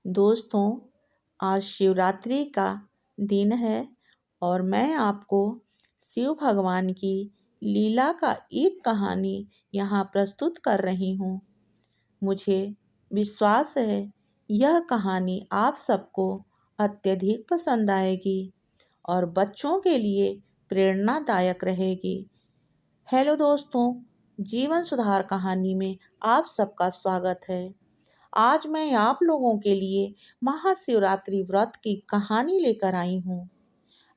दोस्तों, आज शिवरात्रि का दिन है और मैं आपको शिव भगवान की लीला का एक कहानी यहाँ प्रस्तुत कर रही हूँ। मुझे विश्वास है यह कहानी आप सबको अत्यधिक पसंद आएगी और बच्चों के लिए प्रेरणादायक रहेगी। हेलो दोस्तों, जीवन सुधार कहानी में आप सबका स्वागत है। आज मैं आप लोगों के लिए महाशिवरात्रि व्रत की कहानी लेकर आई हूँ।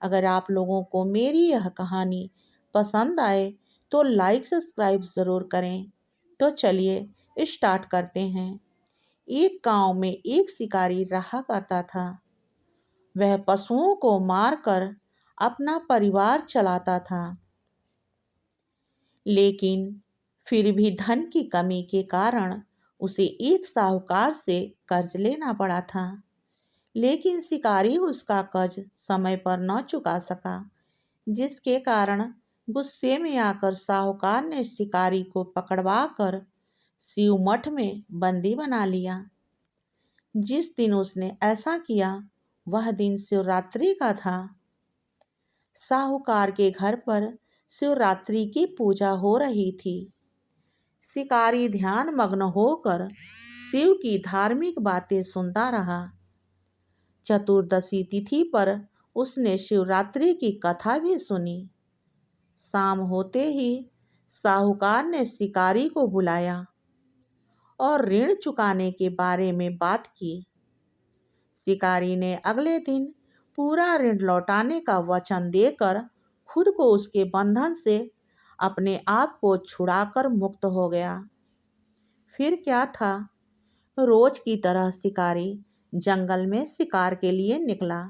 अगर आप लोगों को मेरी यह कहानी पसंद आए तो लाइक सब्सक्राइब ज़रूर करें। तो चलिए स्टार्ट करते हैं। एक गांव में एक शिकारी रहा करता था। वह पशुओं को मारकर अपना परिवार चलाता था, लेकिन फिर भी धन की कमी के कारण उसे एक साहूकार से कर्ज लेना पड़ा था। लेकिन शिकारी उसका कर्ज समय पर न चुका सका, जिसके कारण गुस्से में आकर साहूकार ने शिकारी को पकड़वा कर शिव मठ में बंदी बना लिया। जिस दिन उसने ऐसा किया वह दिन शिवरात्रि का था। साहूकार के घर पर शिवरात्रि की पूजा हो रही थी। शिकारी ध्यान मग्न होकर शिव की धार्मिक बातें सुनता रहा। चतुर्दशी तिथि पर उसने शिवरात्रि की कथा भी सुनी। शाम होते ही साहूकार ने शिकारी को बुलाया और ऋण चुकाने के बारे में बात की। शिकारी ने अगले दिन पूरा ऋण लौटाने का वचन देकर खुद को उसके बंधन से अपने आप को छुड़ाकर मुक्त हो गया। फिर क्या था, रोज की तरह शिकारी जंगल में शिकार के लिए निकला,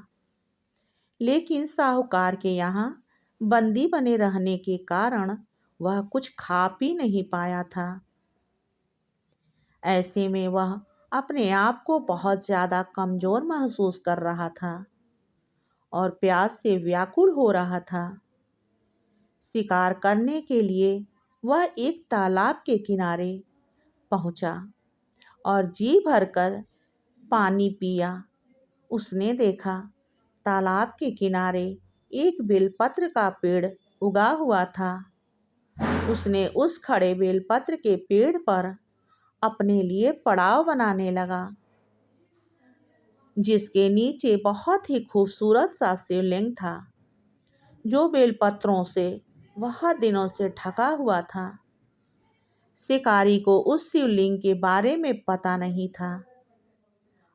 लेकिन साहूकार के यहाँ बंदी बने रहने के कारण वह कुछ खा पी नहीं पाया था। ऐसे में वह अपने आप को बहुत ज़्यादा कमज़ोर महसूस कर रहा था और प्यास से व्याकुल हो रहा था। शिकार करने के लिए वह एक तालाब के किनारे पहुंचा और जी भरकर पानी पिया। उसने देखा तालाब के किनारे एक बेलपत्र का पेड़ उगा हुआ था। उसने उस खड़े बेलपत्र के पेड़ पर अपने लिए पड़ाव बनाने लगा, जिसके नीचे बहुत ही खूबसूरत सा शिवलिंग था, जो बेलपत्रों से बहुत दिनों से ढका हुआ था। शिकारी को उस शिवलिंग के बारे में पता नहीं था।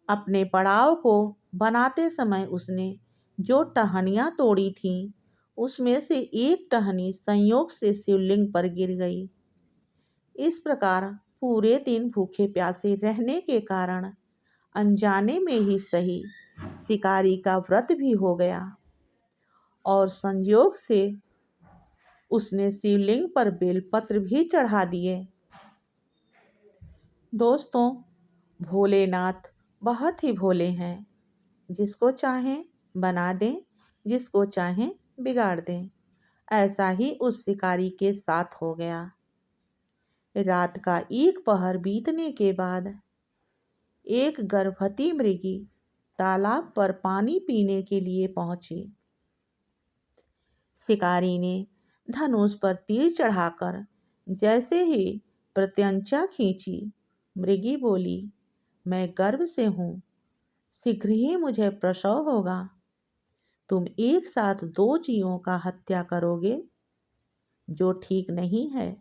अपने पड़ाव को बनाते समय उसने जो टहनियाँ तोड़ी थीं, उसमें से एक टहनी संयोग से शिवलिंग पर गिर गई। इस प्रकार पूरे दिन भूखे प्यासे रहने के कारण अनजाने में ही सही शिकारी का व्रत भी हो गया और संयोग से उसने शिवलिंग पर बेलपत्र भी चढ़ा दिए। दोस्तों, भोलेनाथ बहुत ही भोले हैं। जिसको चाहें बना दें, जिसको चाहें बिगाड़ दें। ऐसा ही उस शिकारी के साथ हो गया। रात का एक पहर बीतने के बाद एक गर्भवती मृगी तालाब पर पानी पीने के लिए पहुंची। शिकारी ने धनुष पर तीर चढ़ाकर जैसे ही प्रत्यंचा खींची, मृगी बोली, मैं गर्भ से हूँ, शीघ्र ही मुझे प्रसव होगा। तुम एक साथ 2 जीवों का हत्या करोगे, जो ठीक नहीं है।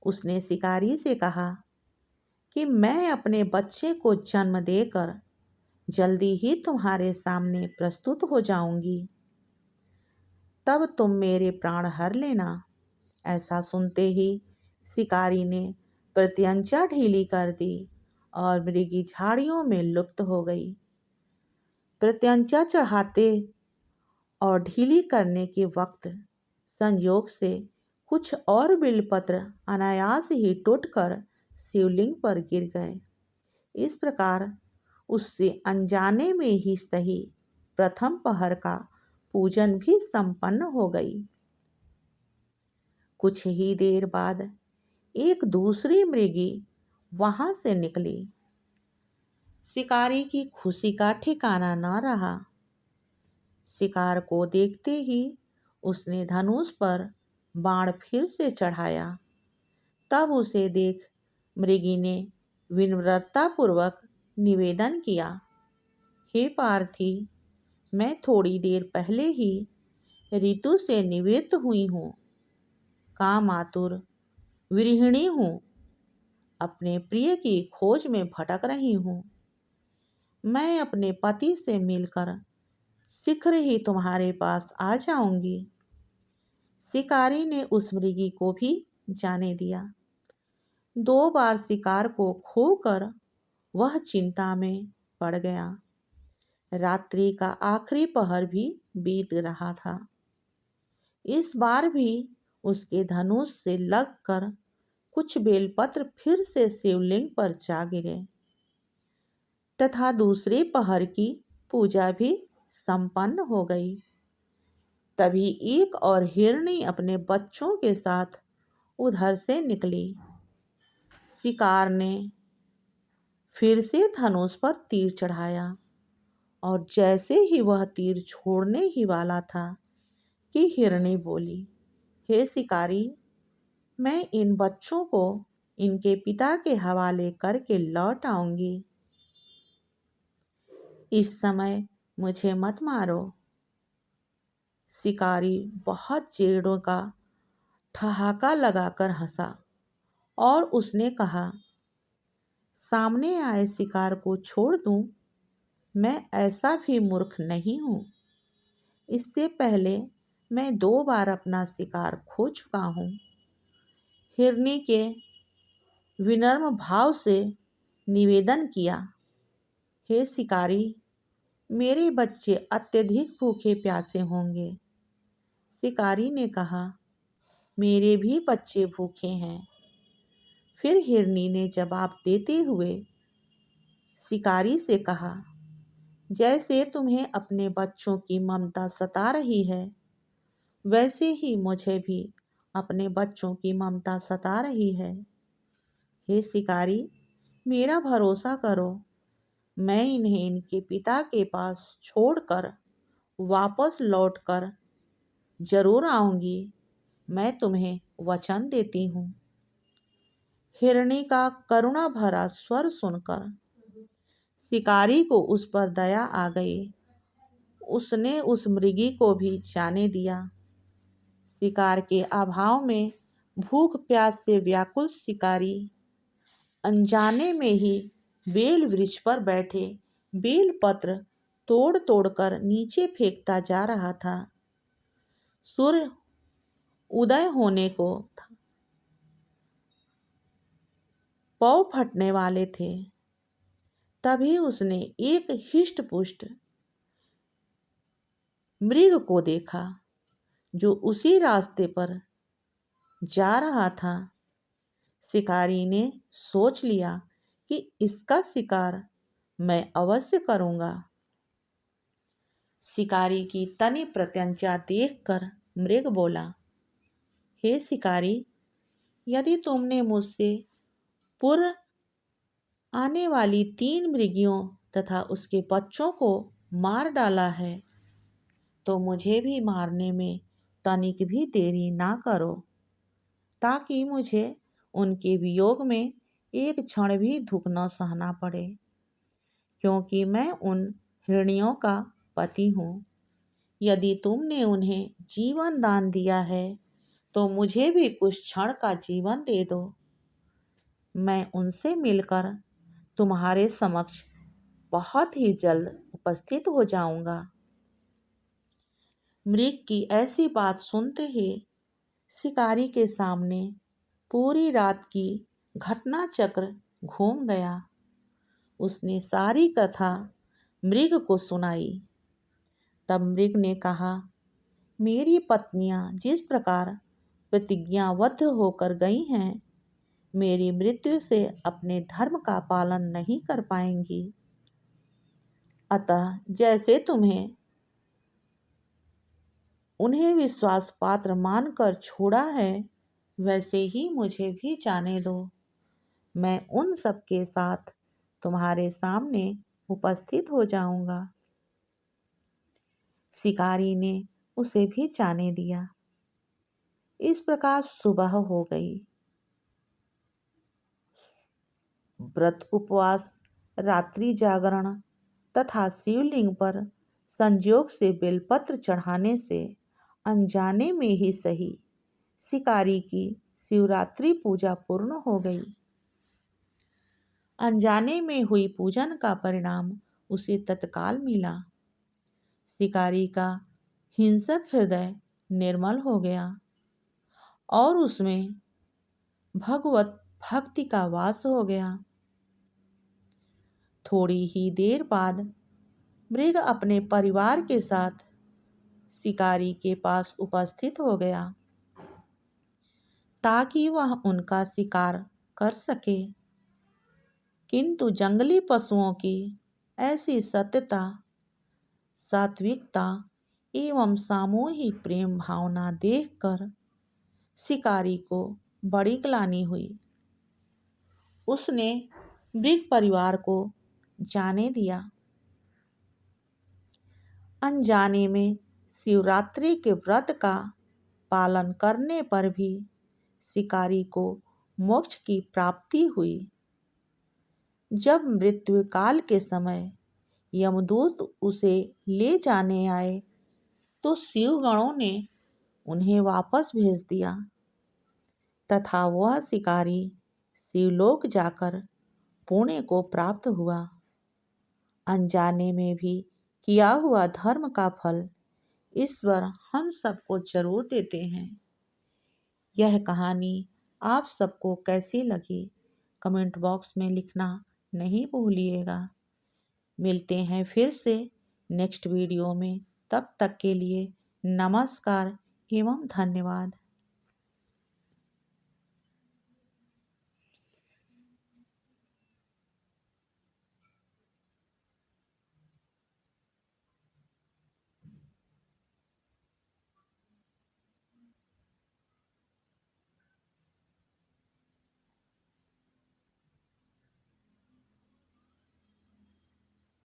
उसने शिकारी से कहा कि मैं अपने बच्चे को जन्म देकर जल्दी ही तुम्हारे सामने प्रस्तुत हो जाऊंगी, तब तुम मेरे प्राण हर लेना। ऐसा सुनते ही शिकारी ने प्रत्यंचा ढीली कर दी और मृगी झाड़ियों में लुप्त हो गई। प्रत्यंचा चढ़ाते और ढीली करने के वक्त संयोग से कुछ और बिलपत्र अनायास ही टूटकर शिवलिंग पर गिर गए। इस प्रकार उससे अनजाने में ही सही प्रथम पहर का पूजन भी संपन्न हो गई। कुछ ही देर बाद एक दूसरी मृगी वहां से निकली। शिकारी की खुशी का ठिकाना न रहा। शिकार को देखते ही उसने धनुष पर बाण फिर से चढ़ाया। तब उसे देख मृगी ने विनम्रतापूर्वक निवेदन किया, हे पार्थी, मैं थोड़ी देर पहले ही ऋतु से निवृत्त हुई हूँ। कामातुर विरहिणी हूँ। अपने प्रिय की खोज में भटक रही हूँ। मैं अपने पति से मिलकर शीघ्र ही तुम्हारे पास आ जाऊंगी। शिकारी ने उस मृगी को भी जाने दिया। 2 बार शिकार को खोकर वह चिंता में पड़ गया। रात्रि का आखिरी पहर भी बीत रहा था। इस बार भी उसके धनुष से लगकर कुछ बेलपत्र फिर से शिवलिंग पर जा गिरे तथा दूसरे पहर की पूजा भी संपन्न हो गई। तभी एक और हिरनी अपने बच्चों के साथ उधर से निकली। शिकार ने फिर से धनुष पर तीर चढ़ाया और जैसे ही वह तीर छोड़ने ही वाला था कि हिरनी बोली, हे शिकारी, मैं इन बच्चों को इनके पिता के हवाले करके लौट आऊंगी। इस समय मुझे मत मारो। शिकारी बहुत जोरों का ठहाका लगाकर हंसा और उसने कहा, सामने आए शिकार को छोड़ दूं? मैं ऐसा भी मूर्ख नहीं हूँ। इससे पहले मैं 2 बार अपना शिकार खो चुका हूँ। हिरनी के विनम्र भाव से निवेदन किया, हे शिकारी, मेरे बच्चे अत्यधिक भूखे प्यासे होंगे। शिकारी ने कहा, मेरे भी बच्चे भूखे हैं। फिर हिरनी ने जवाब देते हुए शिकारी से कहा, जैसे तुम्हें अपने बच्चों की ममता सता रही है, वैसे ही मुझे भी अपने बच्चों की ममता सता रही है। हे शिकारी, मेरा भरोसा करो, मैं इन्हें इनके पिता के पास छोड़कर वापस लौटकर जरूर आऊंगी। मैं तुम्हें वचन देती हूँ। हिरनी का करुणा भरा स्वर सुनकर शिकारी को उस पर दया आ गई। उसने उस मृगी को भी जाने दिया। शिकार के अभाव में भूख प्यास से व्याकुल शिकारी अनजाने में ही बेल वृक्ष पर बैठे बेल पत्र तोड़ तोड़कर नीचे फेंकता जा रहा था। सूर्य उदय होने को था। पौ फटने वाले थे। तभी उसने एक हिष्ट पुष्ट मृग को देखा जो उसी रास्ते पर जा रहा था। शिकारी ने सोच लिया कि इसका शिकार मैं अवश्य करूंगा। शिकारी की तनी प्रत्यंचा देखकर मृग बोला, हे शिकारी, यदि तुमने मुझसे पूर्व आने वाली 3 मृगियों तथा उसके बच्चों को मार डाला है तो मुझे भी मारने में तनिक भी देरी ना करो, ताकि मुझे उनके वियोग में एक क्षण भी दुख न सहना पड़े, क्योंकि मैं उन हिरनियों का पति हूँ। यदि तुमने उन्हें जीवन दान दिया है तो मुझे भी कुछ क्षण का जीवन दे दो। मैं उनसे मिलकर तुम्हारे समक्ष बहुत ही जल्द उपस्थित हो जाऊंगा। मृग की ऐसी बात सुनते ही शिकारी के सामने पूरी रात की घटना चक्र घूम गया। उसने सारी कथा मृग को सुनाई। तब मृग ने कहा, मेरी पत्नियां जिस प्रकार प्रतिज्ञाबद्ध होकर गई हैं, मेरी मृत्यु से अपने धर्म का पालन नहीं कर पाएंगी। अतः जैसे तुम्हें उन्हें विश्वास पात्र मानकर छोड़ा है, वैसे ही मुझे भी जाने दो। मैं उन सब के साथ तुम्हारे सामने उपस्थित हो जाऊंगा। शिकारी ने उसे भी जाने दिया। इस प्रकार सुबह हो गई। व्रत उपवास, रात्रि जागरण तथा शिवलिंग पर संयोग से बेलपत्र चढ़ाने से अनजाने में ही सही शिकारी की शिवरात्रि पूजा पूर्ण हो गई। अनजाने में हुई पूजन का परिणाम उसे तत्काल मिला। शिकारी का हिंसक हृदय निर्मल हो गया और उसमें भगवत भक्ति का वास हो गया। थोड़ी ही देर बाद मृग अपने परिवार के साथ शिकारी के पास उपस्थित हो गया ताकि वह उनका शिकार कर सके। किंतु जंगली पशुओं की ऐसी सत्यता, सात्विकता एवं सामूहिक प्रेम भावना देखकर शिकारी को बड़ी ग्लानि हुई। उसने मृग परिवार को जाने दिया। अनजाने में शिवरात्रि के व्रत का पालन करने पर भी शिकारी को मोक्ष की प्राप्ति हुई। जब मृत्यु काल के समय यमदूत उसे ले जाने आए तो शिवगणों ने उन्हें वापस भेज दिया तथा वह शिकारी शिवलोक जाकर पुण्य को प्राप्त हुआ। अनजाने में भी किया हुआ धर्म का फल ईश्वर हम सबको जरूर देते हैं। यह कहानी आप सबको कैसी लगी कमेंट बॉक्स में लिखना नहीं भूलिएगा। मिलते हैं फिर से नेक्स्ट वीडियो में। तब तक के लिए नमस्कार एवं धन्यवाद।